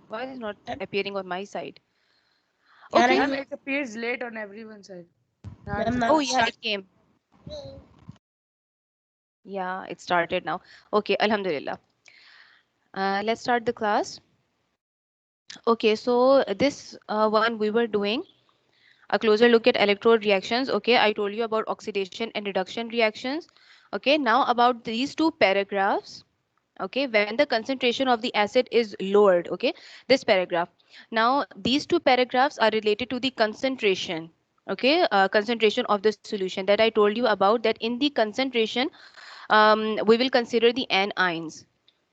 Why is it not appearing on my side? Can Okay. I? Ma'am, it appears late on everyone's side. Now it Ma'am, just now Oh it's yeah, start. it came. Yeah, it started now. Okay, Alhamdulillah. Let's start the class. Okay, so this one we were doing a closer look at electrode reactions. Okay, I told you about oxidation and reduction reactions. Okay, now about these two paragraphs. Okay, when the concentration of the acid is lowered. Okay, this paragraph. Now these two paragraphs are related to the concentration. Okay, concentration of the solution that I told you about, that in the concentration we will consider the anions.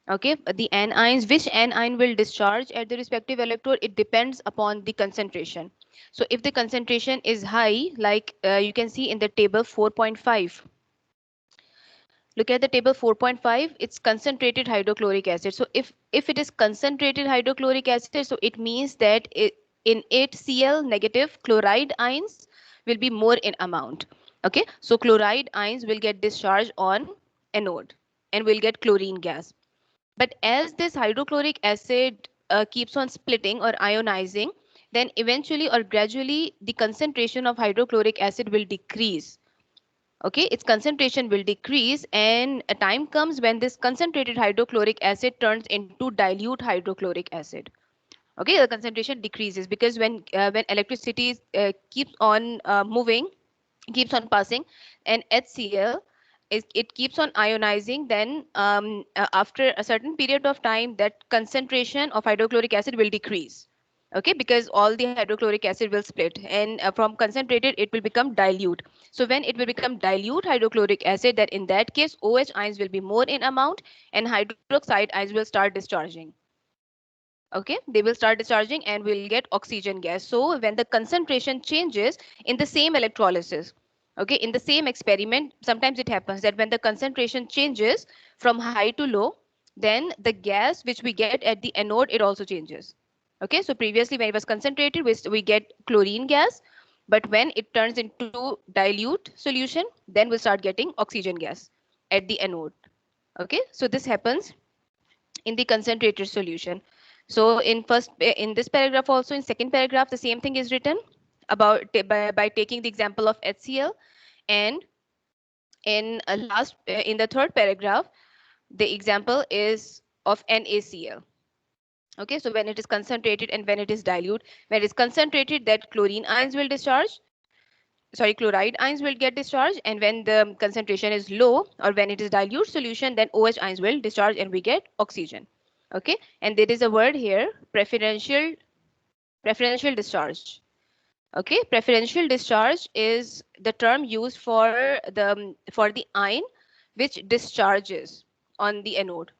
Okay, the anions, which anion will discharge at the respective electrode, it depends upon the concentration. So if the concentration is high, like you can see in the table 4.5, look at the table 4.5, it's concentrated hydrochloric acid. So if it is concentrated hydrochloric acid, so it means that in 8Cl negative, chloride ions will be more in amount. Okay, so chloride ions will get discharged on anode and will get chlorine gas. But as this hydrochloric acid keeps on splitting or ionizing, then eventually or gradually the concentration of hydrochloric acid will decrease. Okay, its concentration will decrease, and a time comes when this concentrated hydrochloric acid turns into dilute hydrochloric acid. Okay, the concentration decreases because when electricity keeps on moving, keeps on passing, and HCl it keeps on ionizing, then after a certain period of time, that concentration of hydrochloric acid will decrease. Okay, because all the hydrochloric acid will split, and from concentrated it will become dilute. So when it will become dilute hydrochloric acid, that in that case OH ions will be more in amount and hydroxide ions will start discharging. Okay, they will start discharging and will get oxygen gas. So when the concentration changes in the same electrolysis, okay, in the same experiment, sometimes it happens that when the concentration changes from high to low, then the gas which we get at the anode, it also changes. Okay, so previously when it was concentrated, we get chlorine gas, but when it turns into dilute solution, then we'll start getting oxygen gas at the anode. Okay, so this happens in the concentrated solution. So in this paragraph, also in second paragraph, the same thing is written about by taking the example of HCl, and in the third paragraph, the example is of NaCl. Okay, so when it is concentrated and when it is dilute, when it is concentrated, that chlorine ions will discharge, sorry, chloride ions will get discharged, and when the concentration is low or when it is dilute solution, then OH ions will discharge and we get oxygen. Okay, and there is a word here, preferential discharge. Okay, preferential discharge is the term used for the ion which discharges on the anode.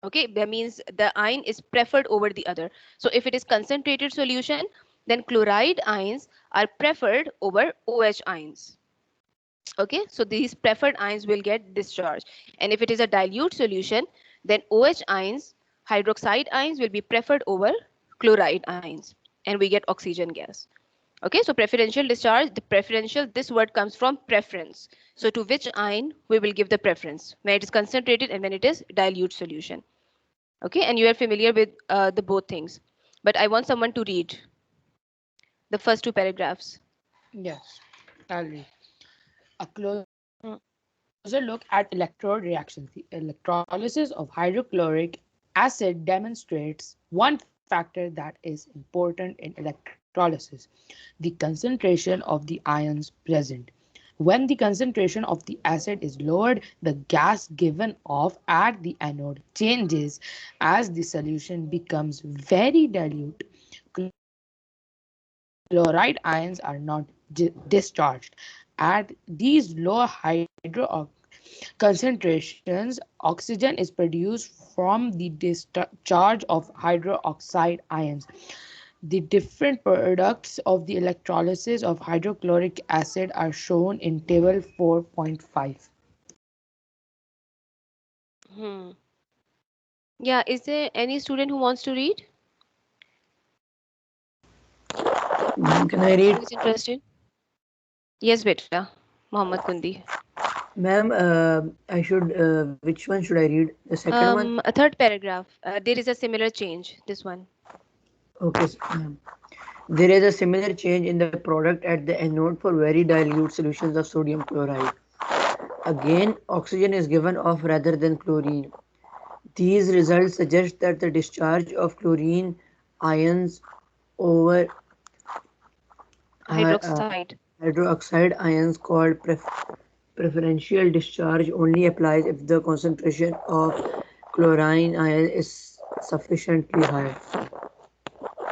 Okay, that means the ion is preferred over the other. So if it is concentrated solution, then chloride ions are preferred over OH ions. Okay, so these preferred ions will get discharged, and if it is a dilute solution, then OH ions, hydroxide ions will be preferred over chloride ions, and we get oxygen gas. Okay, so preferential discharge, the preferential, this word comes from preference. So to which ion we will give the preference, when it is concentrated and when it is dilute solution. Okay, and you are familiar with the both things, but I want someone to read the first two paragraphs. Yes, I'll read. A closer look at Mm. electrode reactions. The electrolysis of hydrochloric acid demonstrates one factor that is important in electrolysis: the concentration of the ions present. When the concentration of the acid is lowered, the gas given off at the anode changes as the solution becomes very dilute. Chloride ions are not discharged. At these low concentrations, oxygen is produced from the discharge of hydroxide ions. The different products of the electrolysis of hydrochloric acid are shown in table 4.5. Hmm. Yeah, is there any student who wants to read? Ma'am, can I read? Who is interested? Yes, beta. Mohammed Kundi. Ma'am, I should, which one should I read? The second one? A third paragraph. There is a similar change. This one. Okay, ma'am. There is a similar change in the product at the anode for very dilute solutions of sodium chloride. Again, oxygen is given off rather than chlorine. These results suggest that the discharge of chlorine ions over hy- uh, Hydroxide. hydroxide ions called preferential discharge only applies if the concentration of chlorine ion is sufficiently high.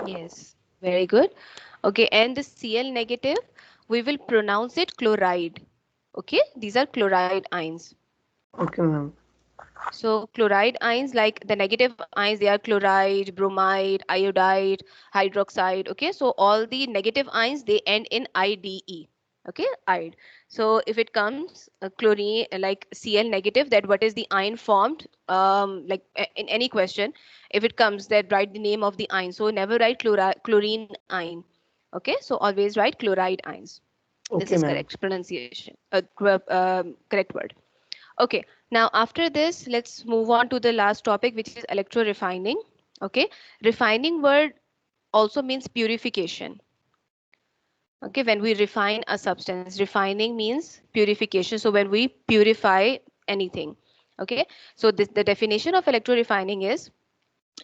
Yes. Very good. Okay, and the Cl negative, we will pronounce it chloride. Okay, these are chloride ions. Okay, ma'am. So chloride ions, like the negative ions, they are chloride, bromide, iodide, hydroxide. Okay, so all the negative ions, they end in IDE. Okay, ide. So if it comes chlorine, like Cl negative, that what is the ion formed? Like in any question, if it comes that write the name of the ion. So never write chlorine ion. Okay, so always write chloride ions. This is Okay, ma'am. correct pronunciation. Correct word. Okay, now after this, let's move on to the last topic, which is electro refining. Okay, refining word also means purification. Okay, when we refine a substance, refining means purification. So when we purify anything. Okay, so the definition of electro refining is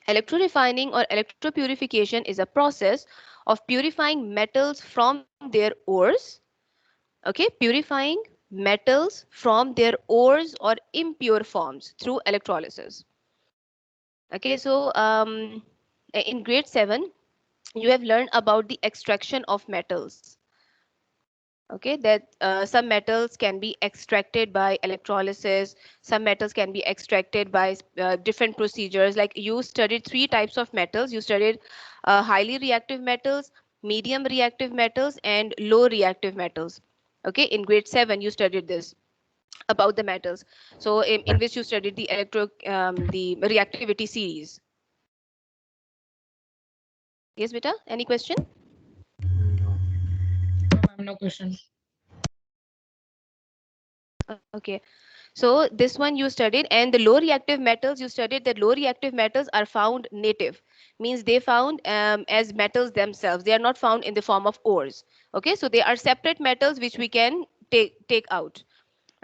electro refining or electro purification is a process of purifying metals from their ores. Okay, purifying metals from their ores or impure forms through electrolysis. Okay, so in grade 7 you have learned about the extraction of metals. Okay, that some metals can be extracted by electrolysis, some metals can be extracted by different procedures. Like you studied three types of metals. You studied highly reactive metals, medium reactive metals, and low reactive metals. Okay, in grade 7 you studied this about the metals. So in which you studied the the reactivity series. Yes, beta, any question? No, ma'am, no question. Okay, so this one you studied, and the low reactive metals you studied. That low reactive metals are found native, means they found as metals themselves. They are not found in the form of ores. Okay, so they are separate metals which we can take out,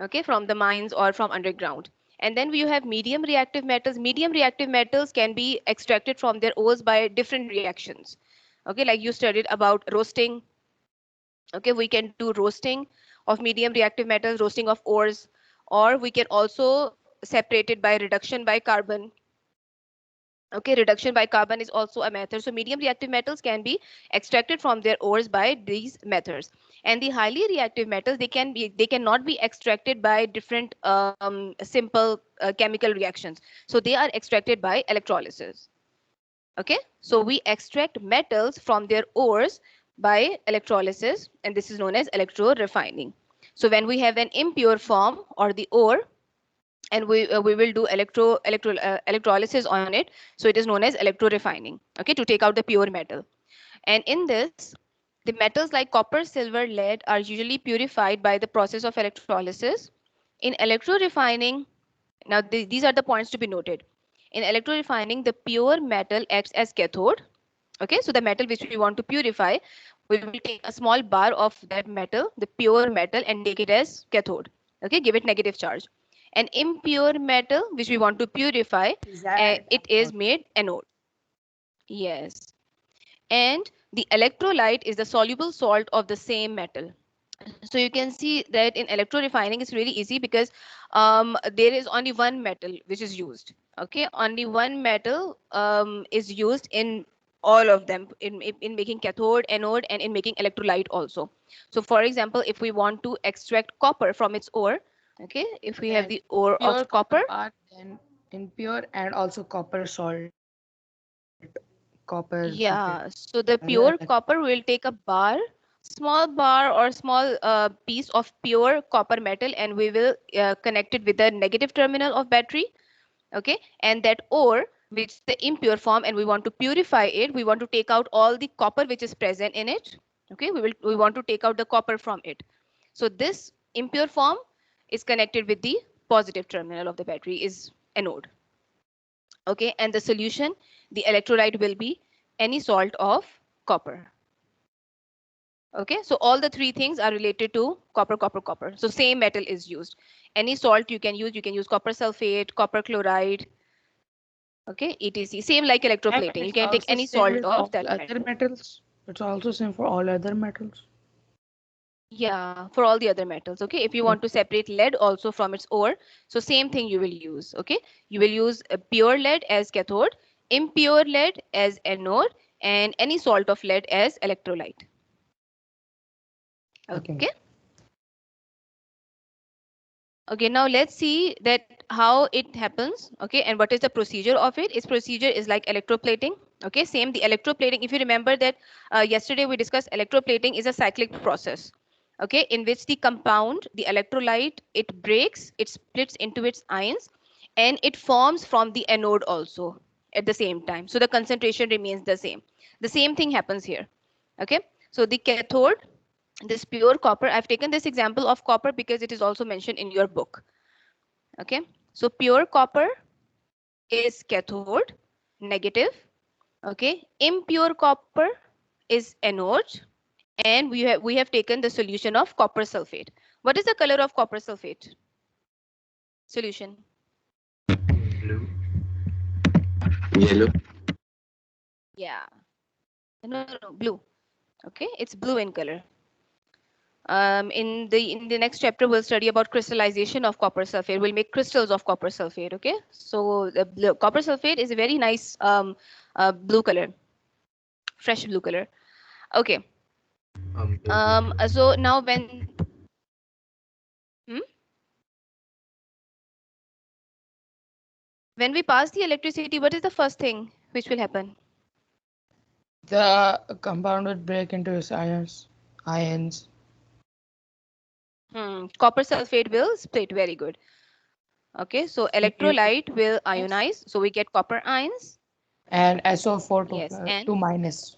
okay, from the mines or from underground. And then we have medium reactive metals. Medium reactive metals can be extracted from their ores by different reactions. Okay, like you studied about roasting. Okay, we can do roasting of medium reactive metals, roasting of ores, or we can also separate it by reduction by carbon. Okay, reduction by carbon is also a method. So medium reactive metals can be extracted from their ores by these methods. And the highly reactive metals, they cannot be extracted by different simple chemical reactions. So they are extracted by electrolysis. Okay, so we extract metals from their ores by electrolysis, and this is known as electro refining. So when we have an impure form or the ore, and we will do electrolysis on it, so it is known as electro refining. Okay, to take out the pure metal. And in this, the metals like copper, silver, lead are usually purified by the process of electrolysis. In electro refining, now these are the points to be noted. In electro refining, the pure metal acts as cathode. Okay, so the metal which we want to purify, we will take a small bar of that metal, the pure metal, and take it as cathode. Okay, give it negative charge. An impure metal which we want to purify, Is that it is made anode. Yes, and the electrolyte is the soluble salt of the same metal. So you can see that in electro refining it's really easy, because there is only one metal which is used. Okay, only one metal is used in all of them, in making cathode, anode, and in making electrolyte also. So for example, if we want to extract copper from its ore, okay, if we have And the ore pure of copper, part and impure and also copper salt, copper something. yeah, so the pure copper will take a bar, small bar or small piece of pure copper metal, and we will connect it with the negative terminal of battery. Okay, and that ore, which is the impure form, and we want to purify it, we want to take out all the copper which is present in it. Okay, we want to take out the copper from it. So this impure form is connected with the positive terminal of the battery, is anode. Okay, and the solution, the electrolyte will be any salt of copper. Okay, so all the three things are related to copper, copper, copper. So same metal is used. Any salt you can use copper sulfate, copper chloride, okay, etc. Same like And electroplating. You it's can take also any same salt with all of that other metal. metals. It's also same for all other metals. Yeah, for all the other metals. Okay, if you want to separate lead also from its ore, so same thing you will use. Okay, you will use a pure lead as cathode, impure lead as anode, and any salt of lead as electrolyte. Okay. Okay. Okay, now let's see that how it happens. Okay, and what is the procedure of it? Its procedure is like electroplating. Okay, same the electroplating. If you remember that yesterday we discussed electroplating is a cyclic process. Okay, in which the compound, the electrolyte, it breaks, it splits into its ions, and it forms from the anode also at the same time. So the concentration remains the same. The same thing happens here. Okay, so the cathode, this pure copper, I've taken this example of copper because it is also mentioned in your book. Okay, so pure copper is cathode, negative. Okay, impure copper is anode, and we have taken the solution of copper sulfate. What is the color of copper sulfate solution? Blue. Yellow. Yeah, no, blue. Okay, it's blue in color. In the next chapter, we'll study about crystallization of copper sulfate. We'll make crystals of copper sulfate. Okay, so the copper sulfate is a very nice blue color, fresh blue color. Okay. So now hmm? when we pass the electricity, what is the first thing which will happen? The compound would break into its ions. Copper sulfate will split. Very good. Okay, so electrolyte will ionize. So we get copper ions. And SO4 Yes, to, and to minus.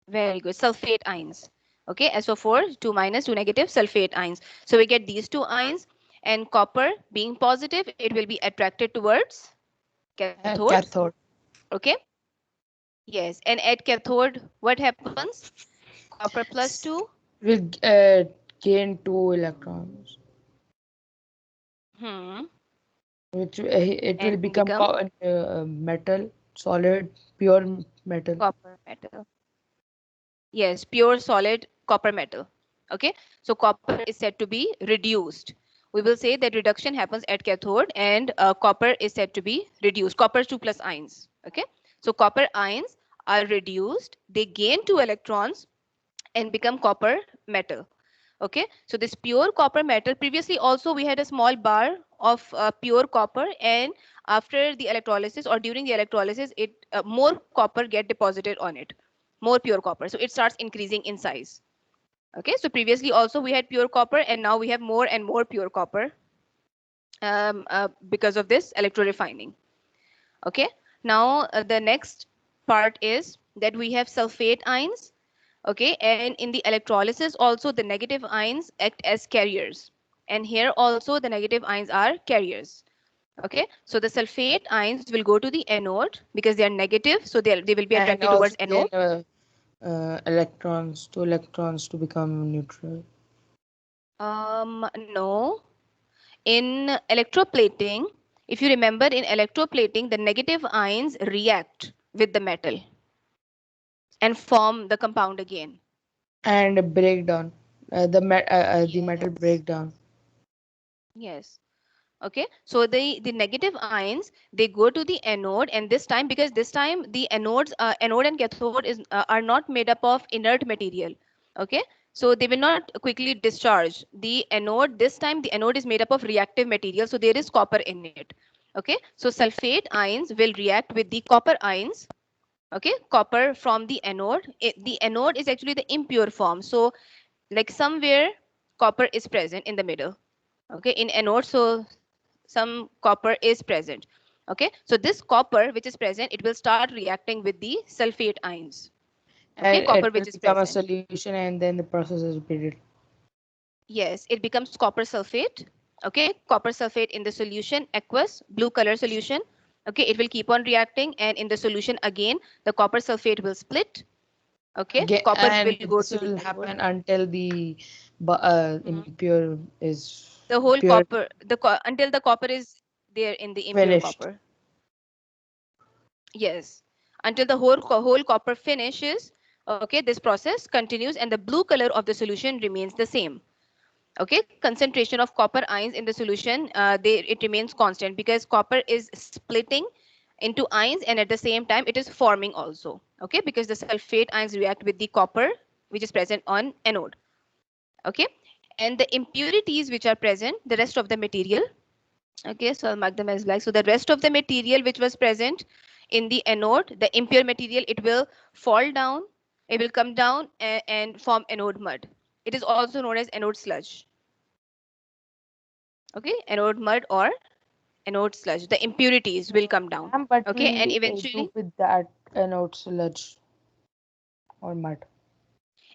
very good. Sulfate ions. Okay, SO4, 2 minus, 2 negative, sulfate ions. So we get these two ions, and copper being positive, it will be attracted towards cathode. Cathode. Okay. Yes, and at cathode, what happens? Copper plus 2. Will gain 2 electrons, Hmm. which it will And become become metal, solid, pure metal. copper metal. Yes, pure solid copper metal. Okay, so copper is said to be reduced. We will say that reduction happens at cathode, and copper is said to be reduced. Copper 2 plus ions. Okay, so copper ions are reduced. They gain 2 electrons and become copper metal. Okay, so this pure copper metal, previously also we had a small bar of pure copper, and after the electrolysis or during the electrolysis, it more copper get deposited on it, more pure copper, so it starts increasing in size. Okay, so previously also we had pure copper, and now we have more and more pure copper because of this electrorefining. Okay, now the next part is that we have sulfate ions. Okay, and in the electrolysis also the negative ions act as carriers, and here also the negative ions are carriers. Okay, so the sulfate ions will go to the anode because they are negative, so they will be And attracted also towards gain anode. electrons, 2 electrons to become neutral. No, in electroplating, if you remember, in electroplating the negative ions react with the metal and form the compound again. And breakdown. The metal Yes. breakdown. Yes. Okay, so the negative ions, they go to the anode, and this time, because this time the anode and cathode are not made up of inert material. Okay, so they will not quickly discharge. The anode, this time the anode is made up of reactive material, so there is copper in it. Okay, so sulfate ions will react with the copper ions. Okay, copper from the anode. The anode is actually the impure form, so like somewhere copper is present in the middle. Okay, in anode, so some copper is present. Okay, so this copper which is present, it will start reacting with the sulfate ions. Okay, And copper it which will is become a present. solution, and then the process is repeated. Yes, it becomes copper sulfate. Okay, copper sulfate in the solution, aqueous, blue color solution. Okay, it will keep on reacting, and in the solution again, the copper sulfate will split. Okay, Again, copper will and go this to the will anode. happen until the Mhm. impure is The whole pure copper, until the copper is there in the impure finished. copper. Yes, until the whole copper finishes. Okay, this process continues, and the blue color of the solution remains the same. Okay, concentration of copper ions in the solution, it remains constant because copper is splitting into ions, and at the same time it is forming also. Okay, because the sulfate ions react with the copper which is present on anode. Okay, and the impurities which are present, the rest of the material. Okay, so I'll mark them as black. So the rest of the material which was present in the anode, the impure material, it will fall down, it will come down and form anode mud. It is also known as anode sludge. Okay, anode mud or anode sludge. The impurities will come down. Ma'am, what Okay, will and do eventually with that anode sludge or mud?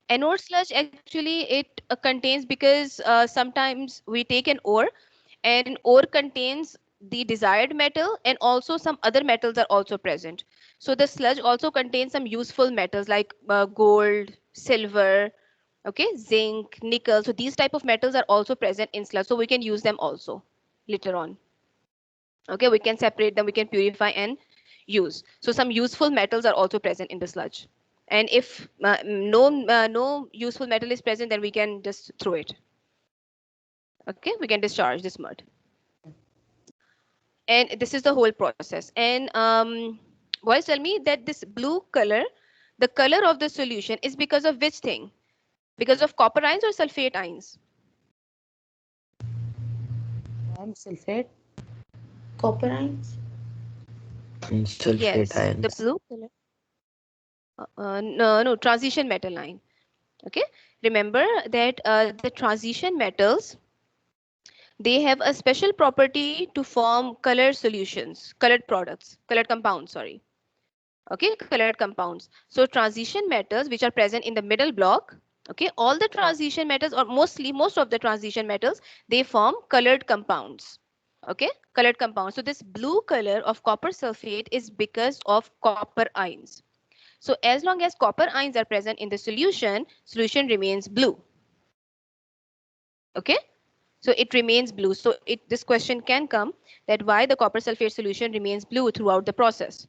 anode sludge actually it contains, because sometimes we take an ore, and ore contains the desired metal, and also some other metals are also present. So the sludge also contains some useful metals like gold, silver, okay, zinc, nickel. So these type of metals are also present in sludge, so we can use them also later on. Okay, we can separate them, we can purify and use. So some useful metals are also present in the sludge, and if no useful metal is present, then we can just throw it. Okay, we can discharge this mud, and this is the whole process. And boys, tell me that this blue color, the color of the solution, is because of which thing? Because of copper ions or sulfate ions? Ma'am, sulfate. Copper ions and sulfate Yes, the ions. blue color. No, transition metal ion. Okay, remember that the transition metals, they have a special property to form colored solutions, colored products, colored compounds, sorry. Okay, colored compounds. So transition metals which are present in the middle block, okay, all the transition metals, or most of the transition metals, they form colored compounds. Okay, colored compounds. So this blue color of copper sulfate is because of copper ions. So as long as copper ions are present in the solution remains blue. Okay, so it remains blue. So this question can come, that why the copper sulfate solution remains blue throughout the process.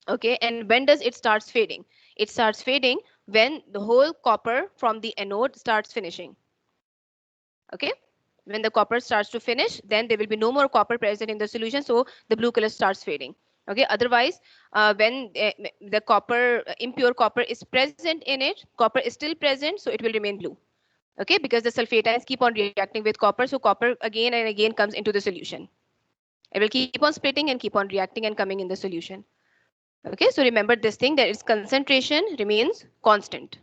Okay, and when does it starts fading? It starts fading when the whole copper from the anode starts finishing. Okay, when the copper starts to finish, then there will be no more copper present in the solution, so the blue color starts fading. Okay, otherwise when the copper, impure copper is present in it, copper is still present, so it will remain blue. Okay, because the sulfate ions keep on reacting with copper, so copper again and again comes into the solution. It will keep on splitting and keep on reacting and coming in the solution. Okay, so remember this thing, that its concentration remains constant.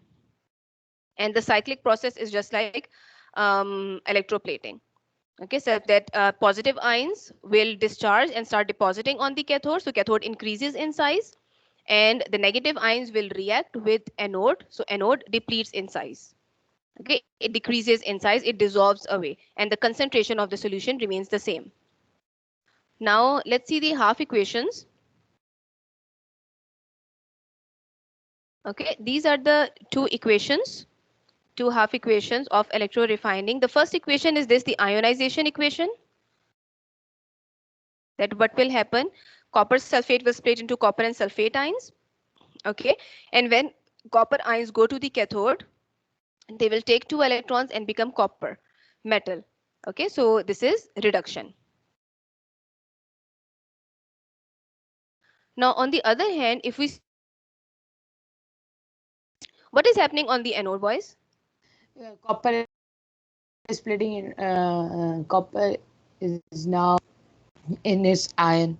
And the cyclic process is just like electroplating. Okay, so that positive ions will discharge and start depositing on the cathode. So cathode increases in size, and the negative ions will react with anode. So anode depletes in size. Okay, it decreases in size, it dissolves away, and the concentration of the solution remains the same. Now let's see the half equations. Okay, these are the two half equations of electrorefining. The first equation is this, the ionization equation, that what will happen, copper sulfate will split into copper and sulfate ions. Okay, and when copper ions go to the cathode, they will take 2 electrons and become copper metal. Okay, so this is reduction. Now on the other hand, if we see the anode, what is happening on the anode, boys? Copper is splitting in copper is now in its ion.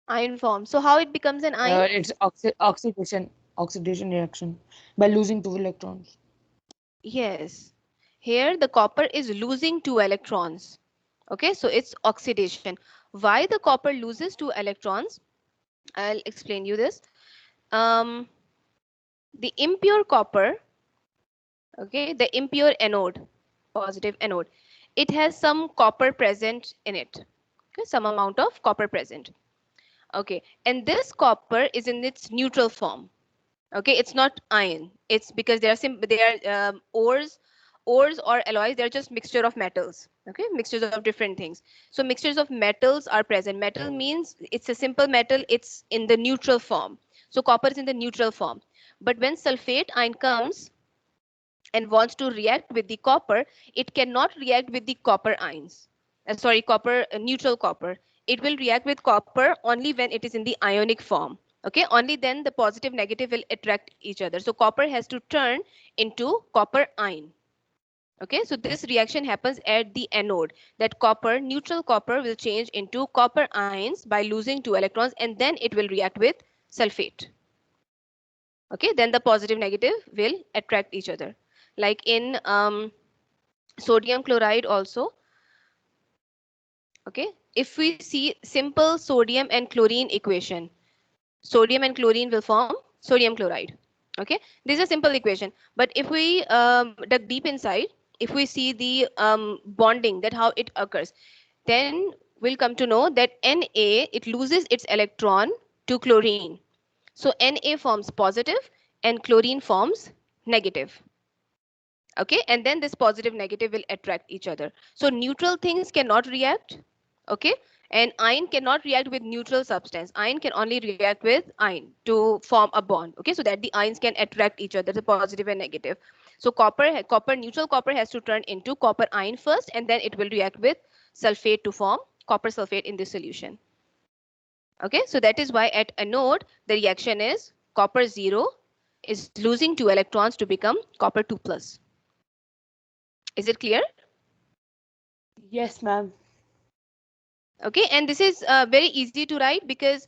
Ion form. So how it becomes an ion? It's oxidation reaction by losing 2 electrons. Yes, here the copper is losing 2 electrons. Okay, so it's oxidation. Why the copper loses 2 electrons? I'll explain you this. The impure copper, okay, the impure anode. positive anode. It has some copper present in it. Okay, some amount of copper present. Okay, and this copper is in its neutral form. Okay, it's not iron. It's because they are ores or alloys. They're just mixture of metals. Okay, mixtures of different things. So mixtures of metals are present. Metal means it's a simple metal. It's in the neutral form. So copper is in the neutral form. But when sulfate ion comes and wants to react with the copper, it cannot react with the copper ions. Sorry, copper neutral copper. It will react with copper only when it is in the ionic form. Okay, only then the positive negative will attract each other. So copper has to turn into copper ion. Okay, so this reaction happens at the anode, that copper, neutral copper, will change into copper ions by losing 2 electrons, and then it will react with sulfate. Okay, then the positive negative will attract each other. Like in sodium chloride also. Okay, if we see simple sodium and chlorine equation, sodium and chlorine will form sodium chloride. Okay, this is a simple equation. But if we dug deep inside, if we see the bonding, that how it occurs, then we'll come to know that Na, it loses its electron to chlorine. So Na forms positive and chlorine forms negative. Okay, and then this positive negative will attract each other. So neutral things cannot react. Okay, and ion cannot react with neutral substance. Ion can only react with ion to form a bond. Okay, so that the ions can attract each other, the positive and negative. So neutral copper has to turn into copper ion first, and then it will react with sulfate to form copper sulfate in this solution. Okay, so that is why at anode the reaction is copper 0 is losing 2 electrons to become copper 2 plus. Is it clear? Yes, ma'am. Okay, and this is very easy to write because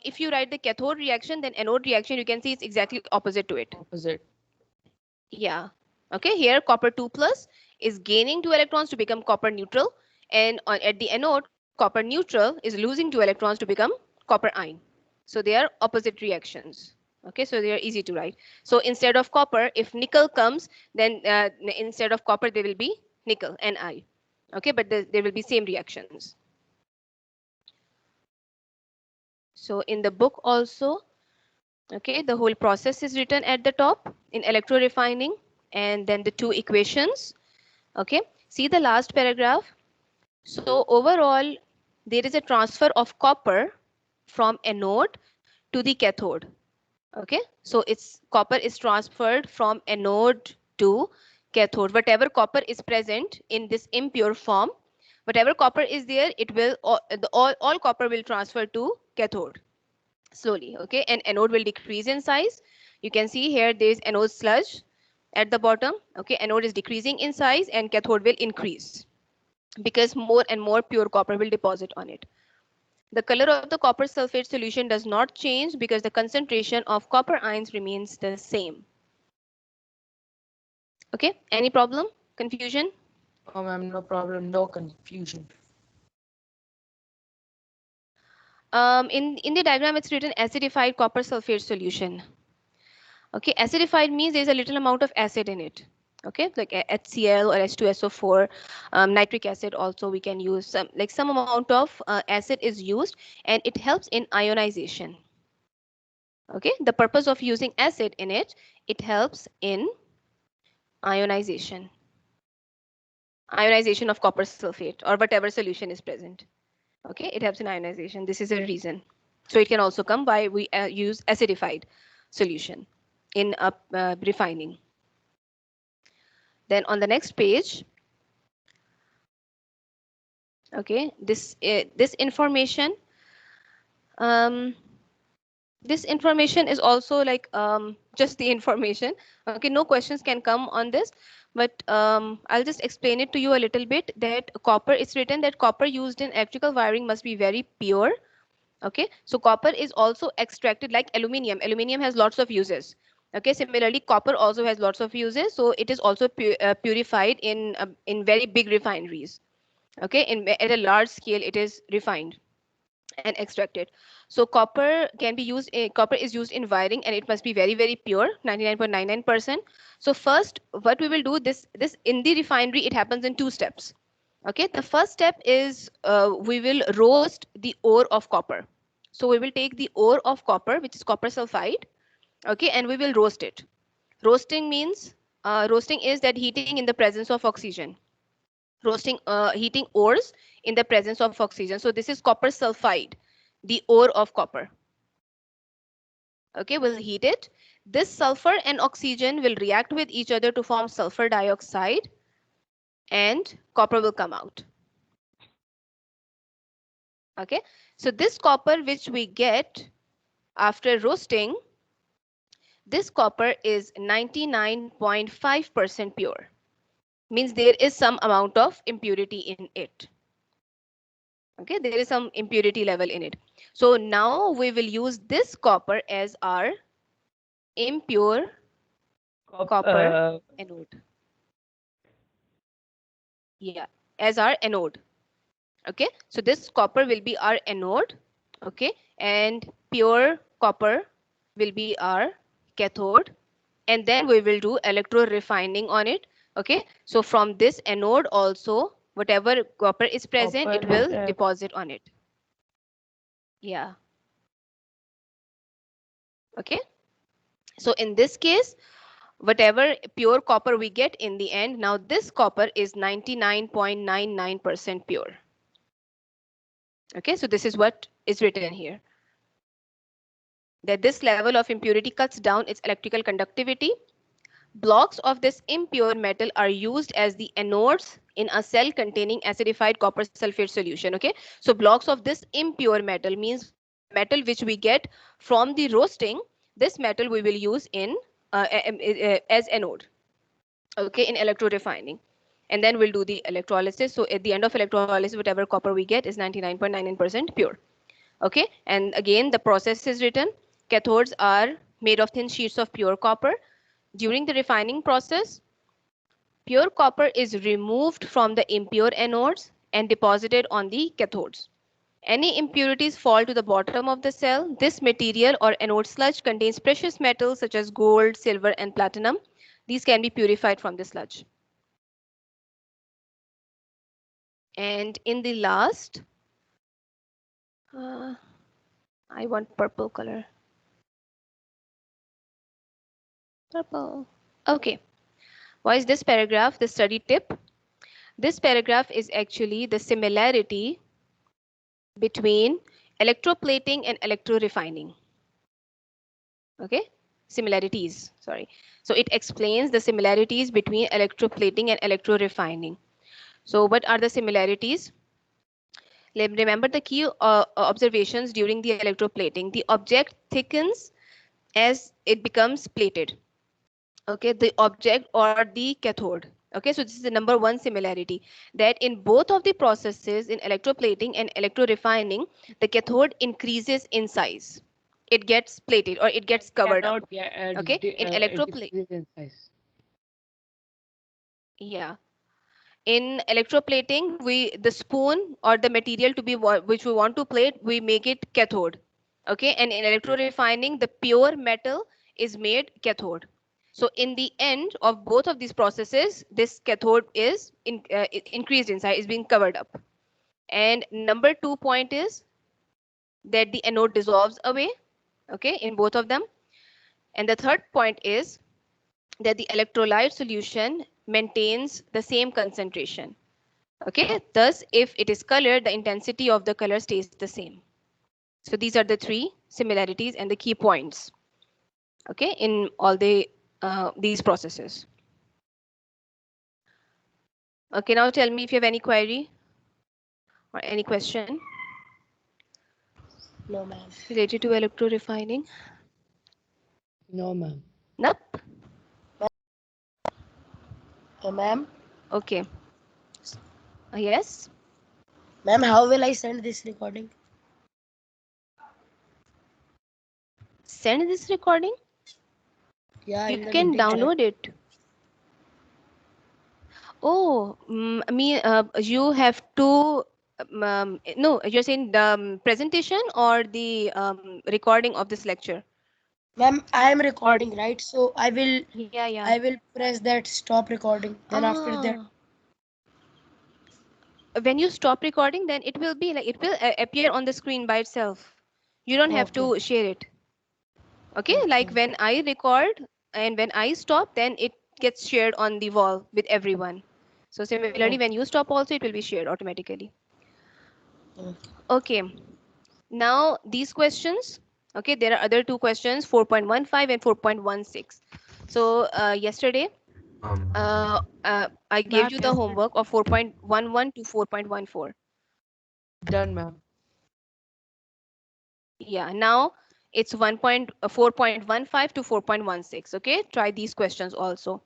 if you write the cathode reaction, then anode reaction, you can see it's exactly opposite to it. Opposite. Yeah. Okay, here copper 2 plus is gaining 2 electrons to become copper neutral, and at the anode, copper neutral is losing 2 electrons to become copper ion. So they are opposite reactions. Okay, so they are easy to write. So instead of copper, if nickel comes, then instead of copper, there will be nickel, Ni. Okay, but there will be same reactions. So in the book also, okay, the whole process is written at the top in electrorefining, and then the 2 equations. Okay, see the last paragraph. So overall, there is a transfer of copper from anode to the cathode. Okay, so it's copper is transferred from anode to cathode. Whatever copper is present in this impure form, whatever copper is there, it will all copper will transfer to cathode slowly. Okay, and anode will decrease in size. You can see here there is anode sludge at the bottom. Okay, anode is decreasing in size and cathode will increase because more and more pure copper will deposit on it. The color of the copper sulfate solution does not change because the concentration of copper ions remains the same. Okay, any problem, confusion? Oh, ma'am, no problem, no confusion. In the diagram, it's written acidified copper sulfate solution. Okay, acidified means there's a little amount of acid in it. Okay, like HCl or H2SO4, nitric acid also we can use. Some amount of acid is used, and it helps in ionization. Okay, the purpose of using acid in it, it helps in ionization. Ionization of copper sulfate or whatever solution is present. Okay, it helps in ionization. This is a reason. So it can also come by we use acidified solution in refining. Then on the next page, okay, this information, this information is also like just the information. Okay, no questions can come on this, but I'll just explain it to you a little bit. That copper, it's written that copper used in electrical wiring must be very pure. Okay, so copper is also extracted like aluminium. Aluminium has lots of uses. Okay, similarly copper also has lots of uses, so it is also purified in very big refineries. Okay, at a large scale it is refined. and extract it. So copper can be used, copper is used in wiring, and it must be very, very pure, 99.99%. So first, what we will do, this in the refinery, it happens in 2 steps. Okay, the first step is we will roast the ore of copper. So we will take the ore of copper, which is copper sulfide, okay, and we will roast it. Roasting means, roasting is that heating in the presence of oxygen. Roasting, heating ores in the presence of oxygen. So this is copper sulfide, the ore of copper. Okay, we'll heat it. This sulfur and oxygen will react with each other to form sulfur dioxide, and copper will come out. Okay, so this copper which we get after roasting, this copper is 99.5% pure. Means there is some amount of impurity in it. Okay, there is some impurity level in it. So now we will use this copper as our impure copper anode. Yeah, as our anode. Okay, so this copper will be our anode. Okay, and pure copper will be our cathode, and then we will do electro refining on it. Okay, so from this anode also, whatever copper is present, it will deposit on it. Yeah. Okay, so in this case, whatever pure copper we get in the end, now this copper is 99.99% pure. Okay, so this is what is written here, that this level of impurity cuts down its electrical conductivity. Blocks of this impure metal are used as the anodes in a cell containing acidified copper sulfate solution. Okay, so blocks of this impure metal means the metal which we get from the roasting. This metal we will use in as anode. Okay, in electro refining, and then we'll do the electrolysis. So at the end of electrolysis, whatever copper we get is 99.99% pure. Okay, and again the process is written. Cathodes are made of thin sheets of pure copper. During the refining process, pure copper is removed from the impure anodes and deposited on the cathodes. Any impurities fall to the bottom of the cell. This material or anode sludge contains precious metals such as gold, silver, and platinum. These can be purified from the sludge. And in the last, I want purple color. Purple. Okay. Why is this paragraph the study tip? This paragraph is actually the similarity between electroplating and electrorefining. Okay, similarities, sorry. So it explains the similarities between electroplating and electrorefining. So what are the similarities? Remember the key observations during the electroplating. The object thickens as it becomes plated. Okay, the object or the cathode. Okay, so this is the number one similarity, that in both of the processes, in electroplating and electrorefining, the cathode increases in size. It gets plated or it gets covered up. Okay, in electroplating, yeah, in electroplating, the spoon or the material to be which we want to plate, we make it cathode. Okay, and in electrorefining, the pure metal is made cathode. So in the end of both of these processes, this cathode is increased in size, is being covered up. And number 2 point is that the anode dissolves away, okay, in both of them. And the third point is that the electrolyte solution maintains the same concentration. Okay, thus if it is colored, the intensity of the color stays the same. So these are the three similarities and the key points, okay, in all these processes. Okay, now tell me if you have any query or any question. No, ma'am. Related to electrorefining? No, ma'am. Nope. Ma'am. Okay. Yes. Ma'am, how will I send this recording? Send this recording. Yeah, You can download it. Oh, you have to No, you're saying the presentation or the recording of this lecture? Ma'am, I am recording, right? So Yeah. I will press that stop recording. Then after that, Ah, when you stop recording, then it will be like it will appear on the screen by itself. You don't have okay, to share it. Okay, like okay, when I record and when I stop, then it gets shared on the wall with everyone. So similarly, when you stop also, it will be shared automatically. okay. Okay, now these questions, okay, there are other two questions, 4.15 and 4.16. So yesterday, I gave Ma'am, you the is homework of 4.11 to 4.14. done, ma'am. Yeah, now it's 4.15 to 4.16. Okay, try these questions also.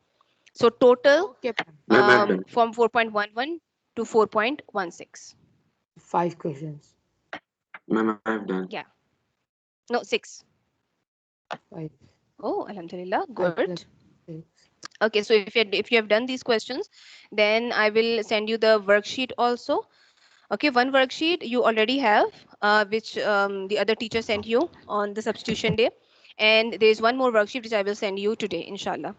So total Okay, ma'am. Ma'am, I've done. from 4.11 to 4.16. 5 questions. Ma'am, I've done. Yeah, no, 6. 5. Oh, Alhamdulillah, 5 good. plus 6. Okay, so if you have done these questions, then I will send you the worksheet also. Okay, one worksheet you already have, which the other teacher sent you on the substitution day, and there is one more worksheet which I will send you today, inshallah.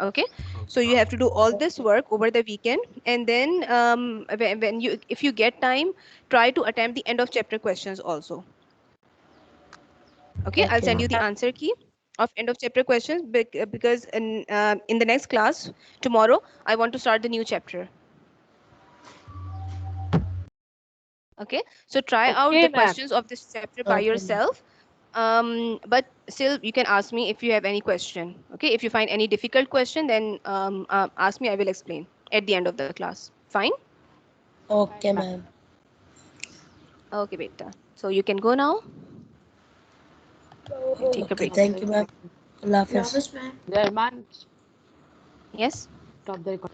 Okay, so you have to do all this work over the weekend, and then when you if you get time, try to attempt the end of chapter questions also. Okay, I'll Okay, send you ma'am. the answer key of end of chapter questions because in the next class tomorrow I want to start the new chapter. Okay, so try out the Okay, ma'am. questions of this chapter by Okay, ma'am. yourself. But still you can ask me if you have any question. Okay, if you find any difficult question, then ask me, I will explain at the end of the class. Fine. Okay, Fine, ma'am. ma'am. Okay, beta, so you can go now and take a Okay, break. Stop the thank you, ma'am. recording. Allah Hafiz. Yeah, man. Yes. Stop the recording.